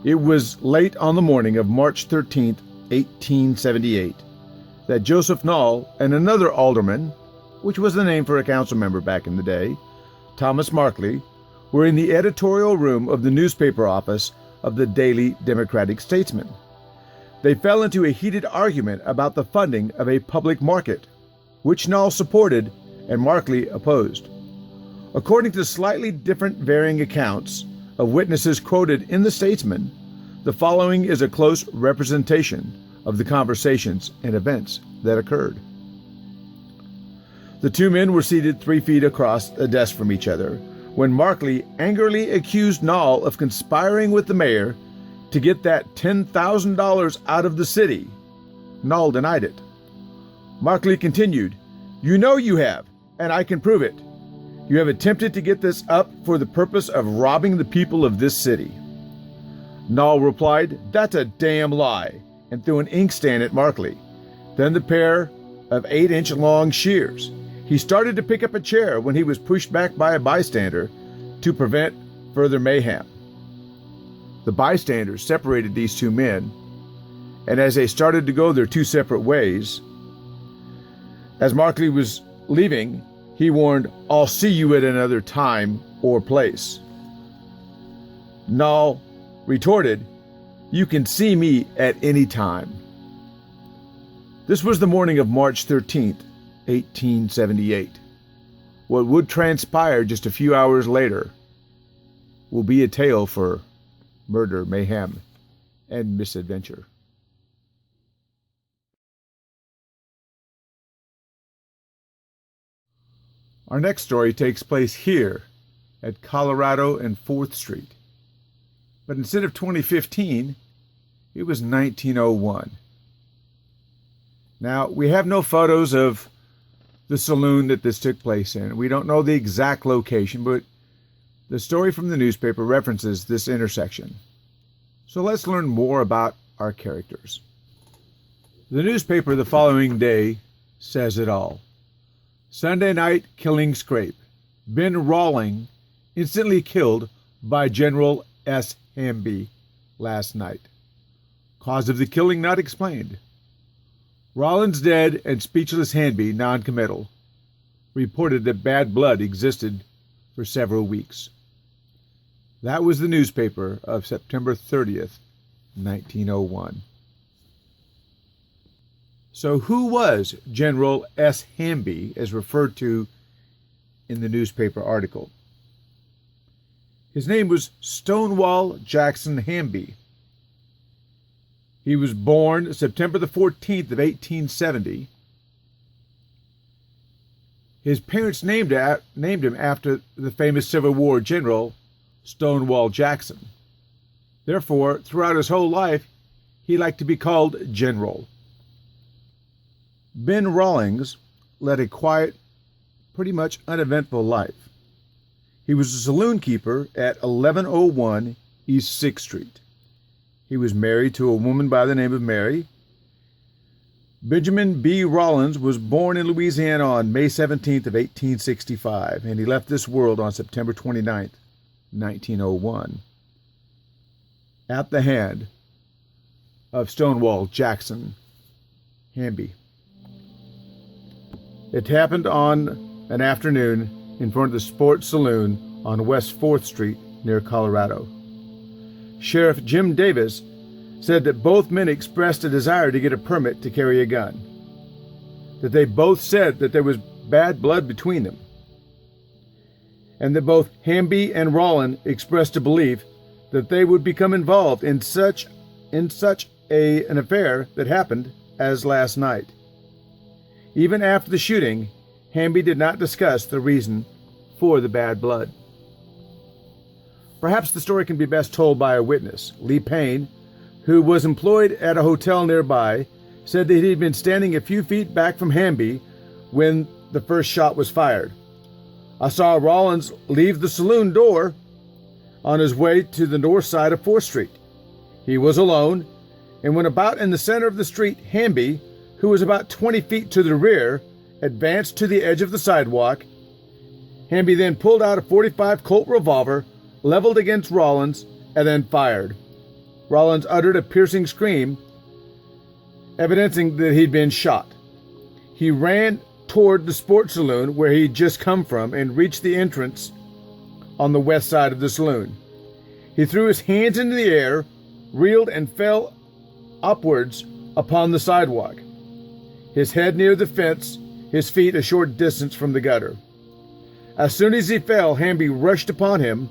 It was late on the morning of March 13th, 1878, that Joseph Nall and another alderman, which was the name for a council member back in the day, Thomas Markley, were in the editorial room of the newspaper office of the Daily Democratic Statesman. They fell into a heated argument about the funding of a public market, which Nall supported and Markley opposed. According to slightly different varying accounts of witnesses quoted in the Statesman, the following is a close representation of the conversations and events that occurred. The two men were seated 3 feet across a desk from each other when Markley angrily accused Nall of conspiring with the mayor to get that $10,000 out of the city. Nall denied it. Markley continued, "You know you have, and I can prove it. You have attempted to get this up for the purpose of robbing the people of this city." Nall replied, "That's a damn lie," and threw an inkstand at Markley, then the pair of 8-inch long shears. He started to pick up a chair when he was pushed back by a bystander to prevent further mayhem. The bystanders separated these two men, and as they started to go their two separate ways, as Markley was leaving, he warned, "I'll see you at another time or place." Nall retorted, "You can see me at any time." This was the morning of March 13th, 1878. What would transpire just a few hours later will be a tale for murder, mayhem, and misadventure. Our next story takes place here at Colorado and 4th Street. But instead of 2015, it was 1901. Now, we have no photos of the saloon that this took place in. We don't know the exact location, but the story from the newspaper references this intersection. So let's learn more about our characters. The newspaper the following day says it all. Sunday night killing scrape. Ben Rauling instantly killed by General S. Hamby last night. Cause of the killing not explained. Rollins dead and speechless Hamby non-committal. Reported that bad blood existed for several weeks. That was the newspaper of September 30th, 1901. So who was General S. Hamby, as referred to in the newspaper article? His name was Stonewall Jackson Hamby. He was born September the 14th of 1870. His parents named him after the famous Civil War general Stonewall Jackson. Therefore, throughout his whole life, he liked to be called General. Ben Rawlings led a quiet, pretty much uneventful life. He was a saloon keeper at 1101 East 6th Street. He was married to a woman by the name of Mary. Benjamin B. Rawlins was born in Louisiana on May 17th of 1865, and he left this world on September 29th, 1901, at the hand of Stonewall Jackson Hamby. It happened on an afternoon in front of the Sports Saloon on West 4th Street near Colorado. Sheriff Jim Davis said that both men expressed a desire to get a permit to carry a gun, that they both said that there was bad blood between them, and that both Hamby and Rawlins expressed a belief that they would become involved in such an affair that happened as last night. Even after the shooting, Hamby did not discuss the reason for the bad blood. Perhaps the story can be best told by a witness. Lee Payne, who was employed at a hotel nearby, said that he had been standing a few feet back from Hamby when the first shot was fired. "I saw Rawlins leave the saloon door on his way to the north side of 4th Street. He was alone, and when about in the center of the street, Hamby, who was about 20 feet to the rear, advanced to the edge of the sidewalk. Hamby then pulled out a .45 Colt revolver, leveled against Rawlins, and then fired. Rollins uttered a piercing scream, evidencing that he'd been shot. He ran toward the sports saloon where he'd just come from and reached the entrance on the west side of the saloon. He threw his hands into the air, reeled, and fell upwards upon the sidewalk, his head near the fence, his feet a short distance from the gutter. As soon as he fell, Hamby rushed upon him,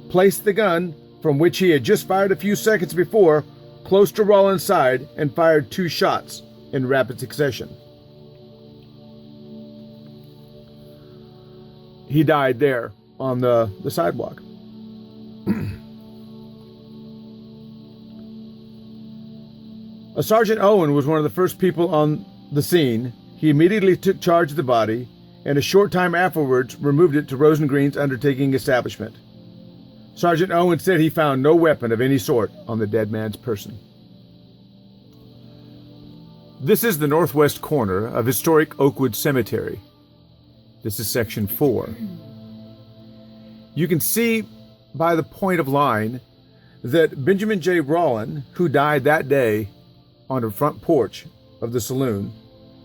placed the gun, from which he had just fired a few seconds before, close to Rollins' side, and fired 2 shots in rapid succession. He died there on the sidewalk. Sergeant Owen was one of the first people on the scene. He immediately took charge of the body, and a short time afterwards removed it to Rosengreen's undertaking establishment. Sergeant Owen said he found no weapon of any sort on the dead man's person. This is the northwest corner of historic Oakwood Cemetery. This is section 4. You can see by the point of line that Benjamin J. Rauling, who died that day on the front porch of the saloon,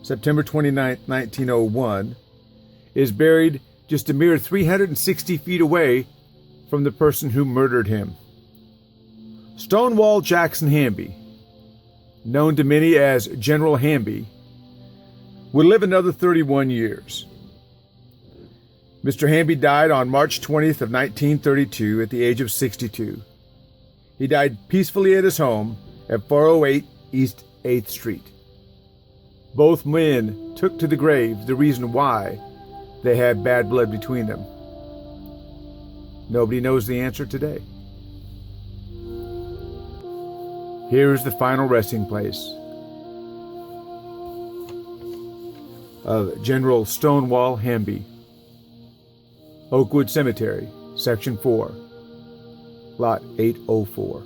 September 29, 1901, is buried just a mere 360 feet away from the person who murdered him. Stonewall Jackson Hamby, known to many as General Hamby, would live another 31 years. Mr. Hamby died on March 20th of 1932 at the age of 62. He died peacefully at his home at 408 East 8th Street. Both men took to the grave the reason why they had bad blood between them. Nobody knows the answer today. Here is the final resting place of General Stonewall Hamby. Oakwood Cemetery, Section 4, Lot 804.